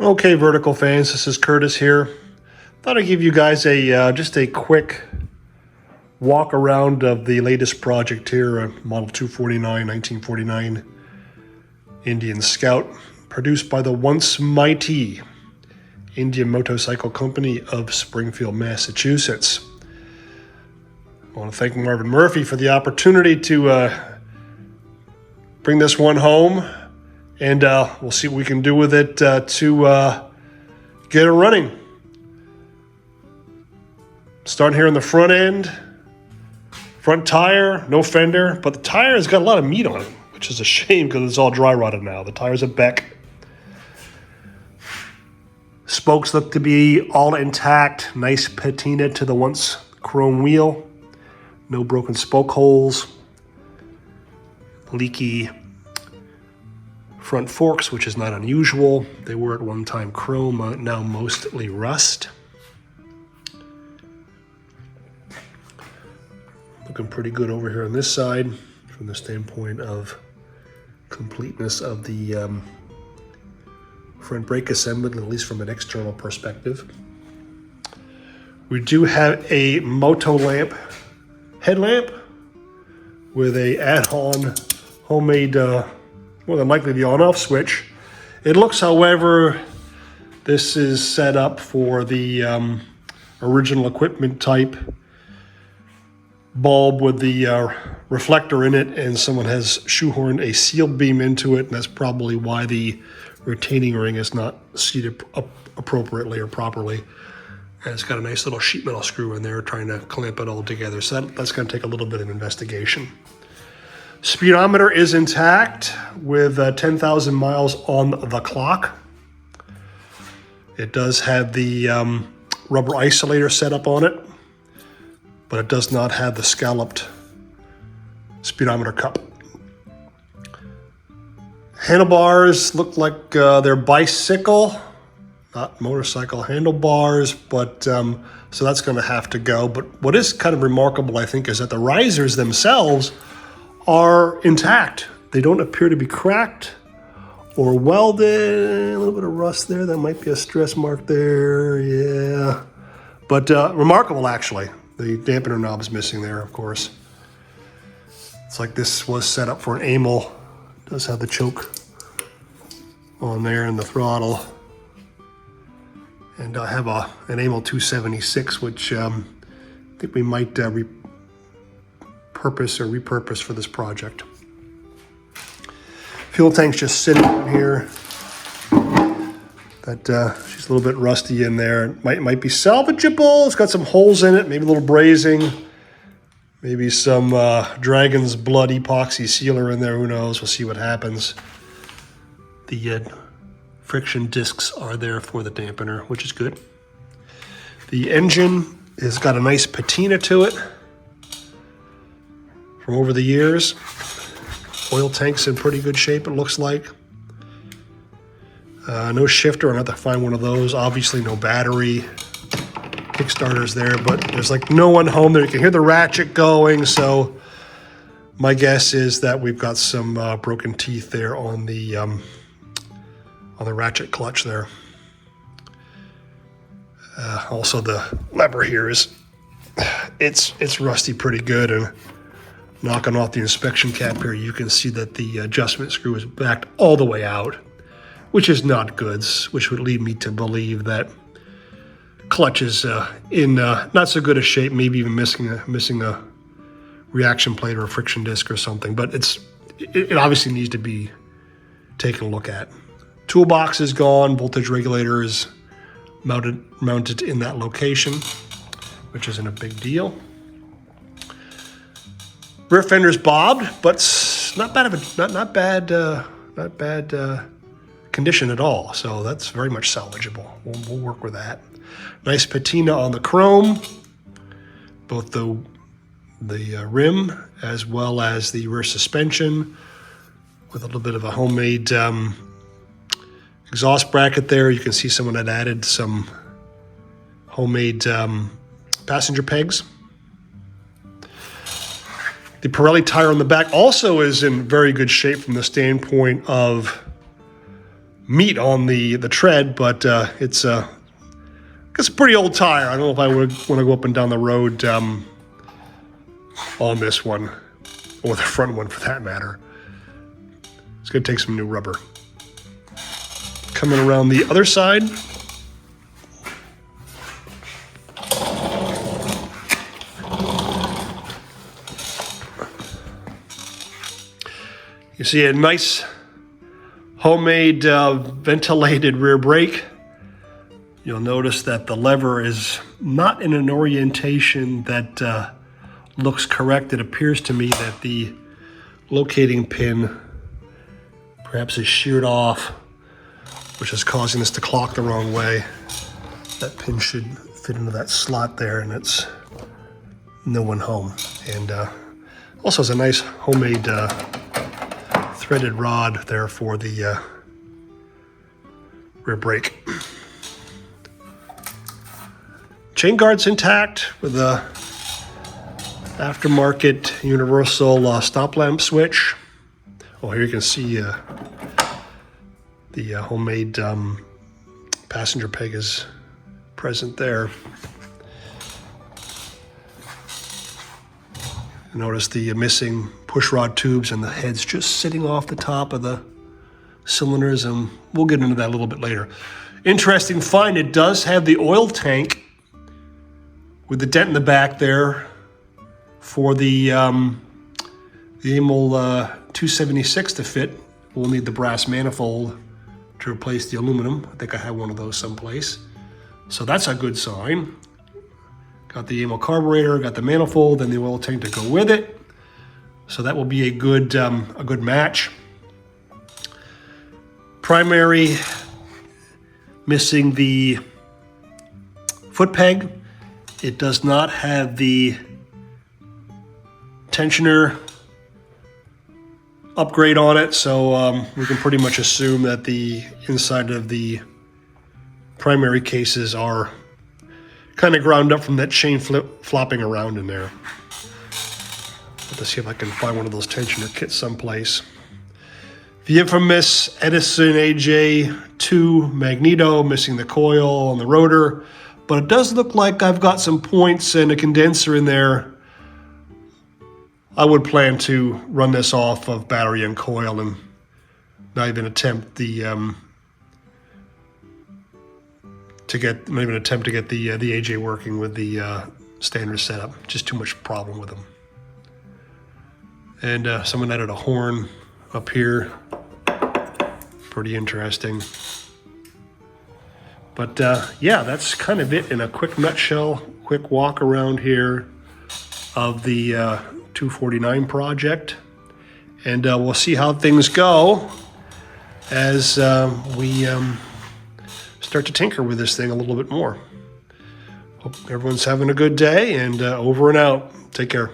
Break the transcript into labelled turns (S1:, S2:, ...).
S1: Okay, Vertical fans, this is Curtis here. Thought I'd give you guys a just a quick walk around of the latest project here, Model 249, 1949 Indian Scout, produced by the once mighty Indian Motorcycle Company of Springfield, Massachusetts. I want to thank Marvin Murphy for the opportunity to bring this one home, and we'll see what we can do with it to get it running. Starting here on the front end, front tire, no fender, but the tire has got a lot of meat on it, which is a shame because it's all dry rotted now. The tire's a Beck. Spokes look to be all intact, nice patina to the once chrome wheel, no broken spoke holes, leaky front forks, which is not unusual. They were at one time chrome, now mostly rust. Looking pretty good over here on this side from the standpoint of completeness of the front brake assembly, at least from an external perspective. We do have a Motolamp headlamp with a add-on homemade, more than likely the on-off switch. It looks, however, this is set up for the original equipment type bulb with the reflector in it, and someone has shoehorned a seal beam into it, and that's probably why the retaining ring is not seated appropriately or properly. And it's got a nice little sheet metal screw in there trying to clamp it all together. So that's going to take a little bit of investigation. Speedometer is intact with 10,000 miles on the clock. It does have the rubber isolator set up on it, but it does not have the scalloped speedometer cup. Handlebars look like they're bicycle, not motorcycle handlebars, but so that's going to have to go. But what is kind of remarkable, I think, is that the risers themselves are intact. They don't appear to be cracked or welded. A little bit of rust there. That might be a stress mark there. Yeah. But remarkable, actually. The dampener knob's missing there, of course. It's like this was set up for an Amel. It does have the choke on there and the throttle. And I have an Amel 276, which I think we might repurpose for this project. Fuel tank's just sitting in here. That she's a little bit rusty in there. It might be salvageable. It's got some holes in it, maybe a little brazing, maybe some Dragon's Blood epoxy sealer in there. Who knows? We'll see what happens. The friction discs are there for the dampener, which is good. The engine has got a nice patina to it from over the years. Oil tank's in pretty good shape, it looks like. No shifter, I'll have to find one of those. Obviously no battery. Kickstarter's there, but there's like no one home there. You can hear the ratchet going, so my guess is that we've got some broken teeth there on the ratchet clutch there. Also the lever here is, it's rusty pretty good, and knocking off the inspection cap here, you can see that the adjustment screw is backed all the way out, which is not good, which would lead me to believe that clutch is in not so good a shape, maybe even missing a reaction plate or a friction disc or something, but it obviously needs to be taken a look at. Toolbox is gone, voltage regulator is mounted in that location, which isn't a big deal. Rear fender's bobbed, but not bad condition at all. So that's very much salvageable. We'll work with that. Nice patina on the chrome, both the rim as well as the rear suspension, with a little bit of a homemade exhaust bracket there. You can see someone had added some homemade passenger pegs. The Pirelli tire on the back also is in very good shape from the standpoint of meat on the tread, but it's a pretty old tire. I don't know if I would want to go up and down the road on this one, or the front one for that matter. It's going to take some new rubber. Coming around the other side. You see a nice homemade ventilated rear brake. You'll notice that the lever is not in an orientation that looks correct. It appears to me that the locating pin perhaps is sheared off, which is causing this to clock the wrong way. That pin should fit into that slot there, and it's no one home. And also has a nice homemade threaded rod there for the rear brake. Chain guard's intact with a aftermarket universal stop lamp switch. Oh, here you can see the homemade passenger peg is present there. Notice the missing push rod tubes and the heads just sitting off the top of the cylinders, and we'll get into that a little bit later. Interesting find, it does have the oil tank with the dent in the back there for the AML 276 to fit. We'll need the brass manifold to replace the aluminum. I think I have one of those someplace. So that's a good sign. Got the AML carburetor, got the manifold, and the oil tank to go with it. So that will be a good match. Primary missing the foot peg. It does not have the tensioner upgrade on it, so we can pretty much assume that the inside of the primary cases are kind of ground up from that chain flopping around in there. Let's see if I can find one of those tensioner kits someplace. The infamous Edison AJ2 magneto, missing the coil on the rotor, but it does look like I've got some points and a condenser in there. I would plan to run this off of battery and coil and not even attempt the to get the AJ working with the standard setup. Just too much problem with them. And someone added a horn up here. Pretty interesting. But yeah, that's kind of it in a quick nutshell, quick walk around here of the 249 project. And we'll see how things go as we start to tinker with this thing a little bit more. Hope everyone's having a good day, and over and out. Take care.